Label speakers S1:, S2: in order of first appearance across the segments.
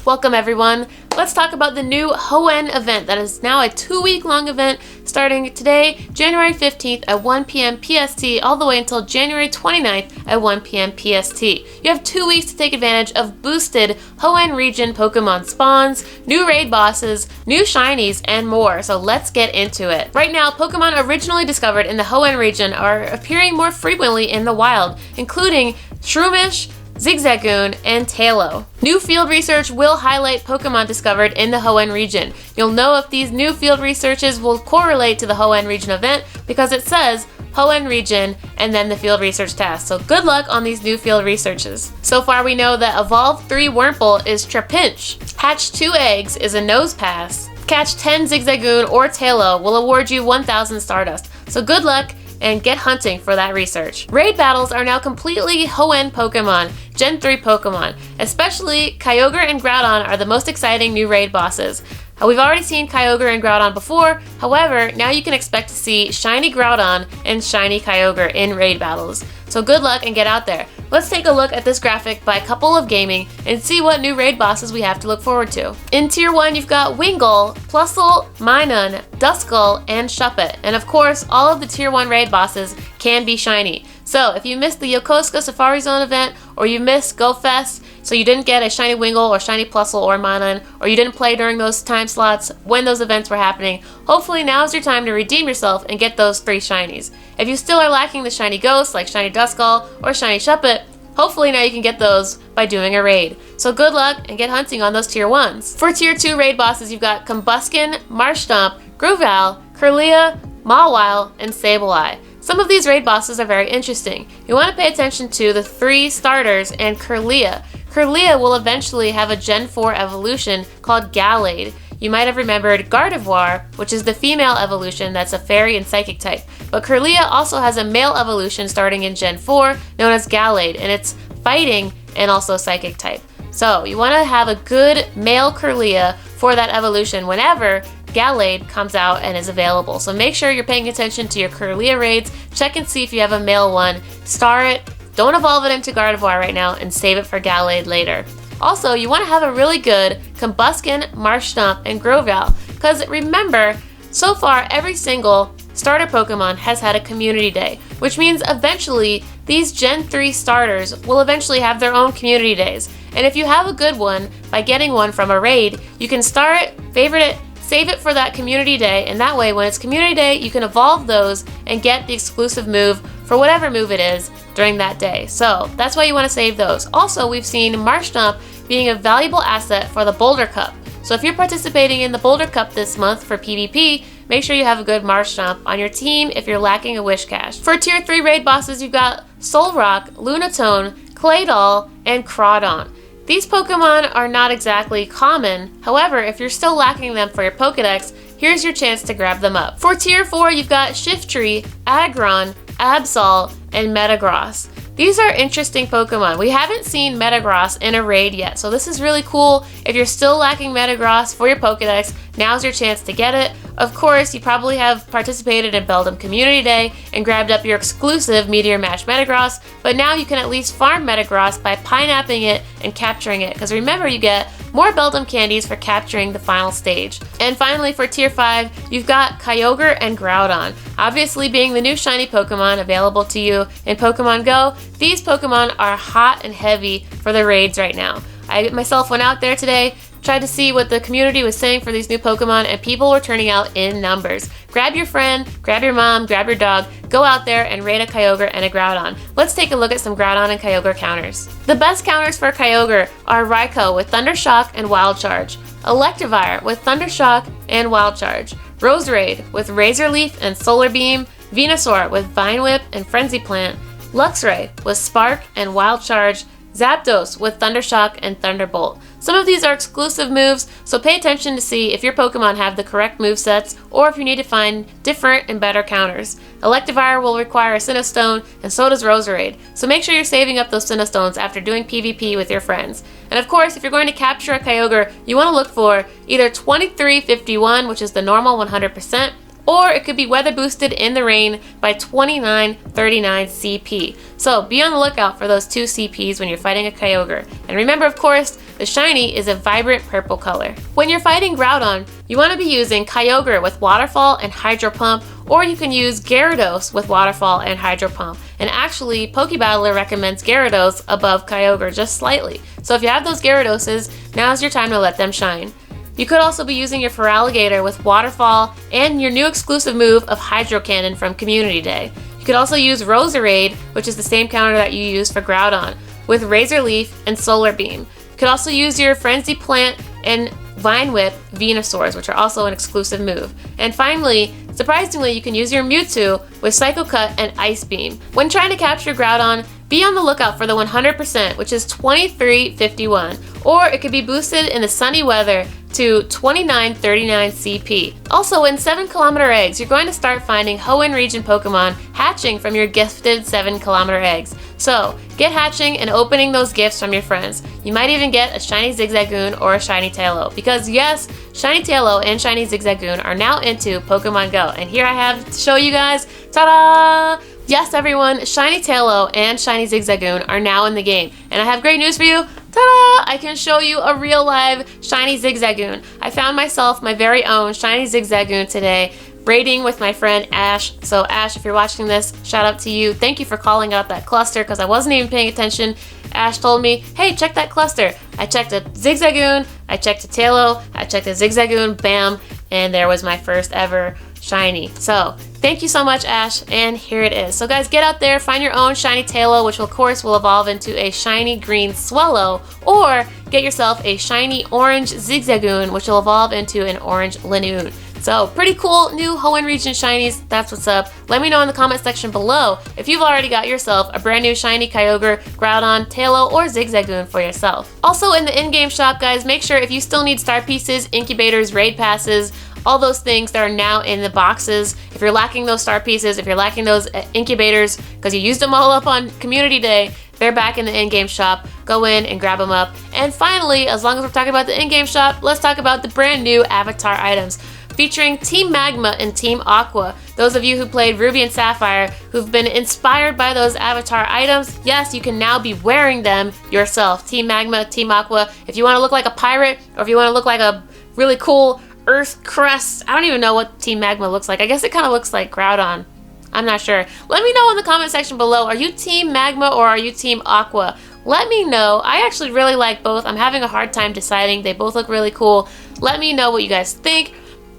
S1: Welcome everyone. Let's talk about the new Hoenn event that is now a 2-week-long event starting today, January 15th at 1 p.m. PST all the way until January 29th at 1 p.m. PST. You have 2 weeks to take advantage of boosted Hoenn region Pokemon spawns, new raid bosses, new shinies, and more, so let's get into it. Right now, Pokemon originally discovered in the Hoenn region are appearing more frequently in the wild, including Shroomish, Zigzagoon, and Taillow. New field research will highlight Pokemon discovered in the Hoenn region. You'll know if these new field researches will correlate to the Hoenn region event because it says Hoenn region and then the field research task. So good luck on these new field researches. So far we know that Evolve 3 Wurmple is Trapinch, Hatch 2 Eggs is a Nose Pass, catch 10 Zigzagoon or Taillow will award you 1,000 Stardust. So good luck and get hunting for that research. Raid battles are now completely Hoenn Pokemon, Gen 3 Pokemon. Especially Kyogre and Groudon are the most exciting new raid bosses. We've already seen Kyogre and Groudon before, however, now you can expect to see shiny Groudon and shiny Kyogre in raid battles. So good luck and get out there. Let's take a look at this graphic by Couple of Gaming and see what new raid bosses we have to look forward to. In Tier 1, you've got Wingull, Plusle, Minun, Duskull, and Shuppet. And of course, all of the Tier 1 raid bosses can be shiny. So if you missed the Yokosuka Safari Zone event, or you missed Go Fest, so you didn't get a shiny Wingull or shiny Plusle or Minun, or you didn't play during those time slots when those events were happening, hopefully now's your time to redeem yourself and get those 3 shinies. If you still are lacking the shiny ghosts like shiny Duskull or shiny Shuppet, hopefully now you can get those by doing a raid. So good luck and get hunting on those Tier 1s. For Tier 2 raid bosses, you've got Combuskin, Marshtomp, Grooval, Kirlia, Mawile, and Sableye. Some of these raid bosses are very interesting. You want to pay attention to the 3 starters and Kirlia. Kirlia will eventually have a Gen 4 evolution called Gallade. You might have remembered Gardevoir, which is the female evolution that's a fairy and psychic type. But Kirlia also has a male evolution starting in Gen 4 known as Gallade, and it's fighting and also psychic type. So you want to have a good male Kirlia for that evolution whenever Gallade comes out and is available. So make sure you're paying attention to your Kirlia raids, check and see if you have a male one, star it, don't evolve it into Gardevoir right now, and save it for Gallade later. Also, you want to have a really good Combuskin, Marshtomp, and Grooval, because remember, so far every single starter Pokemon has had a community day, which means eventually these Gen 3 starters will eventually have their own community days. And if you have a good one by getting one from a raid, you can star it, favorite it, save it for that community day, and that way when it's community day, you can evolve those and get the exclusive move for whatever move it is during that day. So that's why you want to save those. Also, we've seen Marshtomp being a valuable asset for the Boulder Cup. So if you're participating in the Boulder Cup this month for PvP, make sure you have a good Marshtomp on your team if you're lacking a Wish Cache. For Tier 3 raid bosses, you've got Solrock, Lunatone, Claydol, and Groudon. These Pokemon are not exactly common, however, if you're still lacking them for your Pokedex, here's your chance to grab them up. For Tier 4, you've got Shiftry, Aggron, Absol, and Metagross. These are interesting Pokemon. We haven't seen Metagross in a raid yet, so this is really cool. If you're still lacking Metagross for your Pokedex, now's your chance to get it. Of course, you probably have participated in Beldum Community Day and grabbed up your exclusive Meteor Match Metagross, but now you can at least farm Metagross by PINAPing it and capturing it, because remember, you get more Beldum candies for capturing the final stage. And finally, for Tier 5, you've got Kyogre and Groudon. Obviously, being the new shiny Pokemon available to you in Pokemon Go, these Pokemon are hot and heavy for the raids right now. I myself went out there today, tried to see what the community was saying for these new Pokemon, and people were turning out in numbers. Grab your friend, grab your mom, grab your dog, go out there and raid a Kyogre and a Groudon. Let's take a look at some Groudon and Kyogre counters. The best counters for Kyogre are Raikou with Thunder Shock and Wild Charge, Electivire with Thunder Shock and Wild Charge, Roserade with Razor Leaf and Solar Beam, Venusaur with Vine Whip and Frenzy Plant, Luxray with Spark and Wild Charge, Zapdos with Thunder Shock and Thunderbolt. Some of these are exclusive moves, so pay attention to see if your Pokemon have the correct movesets or if you need to find different and better counters. Electivire will require a Sinnoh, and so does Roserade, so make sure you're saving up those Sinnoh after doing PvP with your friends. And of course, if you're going to capture a Kyogre, you want to look for either 2351, which is the normal 100%, or it could be weather boosted in the rain by 2939 CP. So be on the lookout for those 2 CPs when you're fighting a Kyogre. And remember, of course, the shiny is a vibrant purple color. When you're fighting Groudon, you want to be using KYOGRE with Waterfall and Hydro Pump, or you can use Gyarados with Waterfall and Hydro Pump. And actually, Pokebattler recommends Gyarados above Kyogre just slightly. So if you have those Gyaradoses, now's your time to let them shine. You could also be using your Feraligatr with Waterfall and your new exclusive move of Hydro Cannon from Community Day. You could also use Roserade, which is the same counter that you used for Groudon, with Razor Leaf and Solar Beam. You could also use your Frenzy Plant and Vine Whip Venusaurs, which are also an exclusive move. And finally, surprisingly, you can use your Mewtwo with Psycho Cut and Ice Beam. When trying to capture Groudon, be on the lookout for the 100%, which is 2351, or it could be boosted in the sunny weather to 2939 CP. Also, in 7-kilometer eggs, you're going to start finding Hoenn region Pokemon hatching from your gifted 7-kilometer eggs. So, get hatching and opening those gifts from your friends. You might even get a shiny Zigzagoon or a shiny Taillow, because yes, shiny Taillow and shiny Zigzagoon are now into Pokemon Go. And here I have to show you guys, ta-da! Yes, everyone, shiny Taillow and shiny Zigzagoon are now in the game. And I have great news for you. Ta-da! I can show you a real live shiny Zigzagoon. I found myself my very own shiny Zigzagoon today, raiding with my friend Ash. So Ash, if you're watching this, shout out to you. Thank you for calling out that cluster because I wasn't even paying attention. Ash told me, hey, check that cluster. I checked a Zigzagoon, I checked a Taillow, I checked a Zigzagoon, bam, and there was my first ever shiny. So thank you so much, Ash, and here it is. So guys, get out there, find your own shiny Taillow, which of course will evolve into a shiny green Swellow, or get yourself a shiny orange Zigzagoon, which will evolve into an orange Linoone. So pretty cool new Hoenn region shinies, that's what's up. Let me know in the comment section below if you've already got yourself a brand new shiny Kyogre, Groudon, Taillow, or Zigzagoon for yourself. Also in the in-game shop, guys, make sure if you still need star pieces, incubators, raid passes, all those things that are now in the boxes. If you're lacking those star pieces, if you're lacking those incubators because you used them all up on Community Day, they're back in the in-game shop. Go in and grab them up. And finally, as long as we're talking about the in-game shop, let's talk about the brand new avatar items featuring Team Magma and Team Aqua. Those of you who played Ruby and Sapphire who've been inspired by those avatar items, yes, you can now be wearing them yourself. Team Magma, Team Aqua. If you want to look like a pirate, or if you want to look like a really cool Earth crest, I don't even know what Team Magma looks like. I guess it kind of looks like Groudon. I'm not sure. Let me know in the comment section below. Are you Team Magma or are you Team Aqua? Let me know. I actually really like both. I'm having a hard time deciding. They both look really cool. Let me know what you guys think.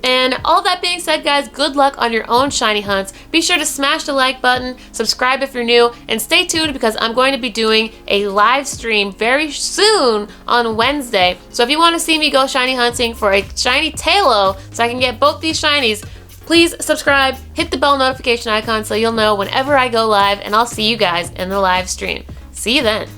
S1: And all that being said, guys, good luck on your own shiny hunts. Be sure to smash the like button, subscribe if you're new, and stay tuned because I'm going to be doing a live stream very soon on Wednesday. So if you want to see me go shiny hunting for a shiny Taillow so I can get both these shinies, please subscribe, hit the bell notification icon so you'll know whenever I go live, and I'll see you guys in the live stream. See you then.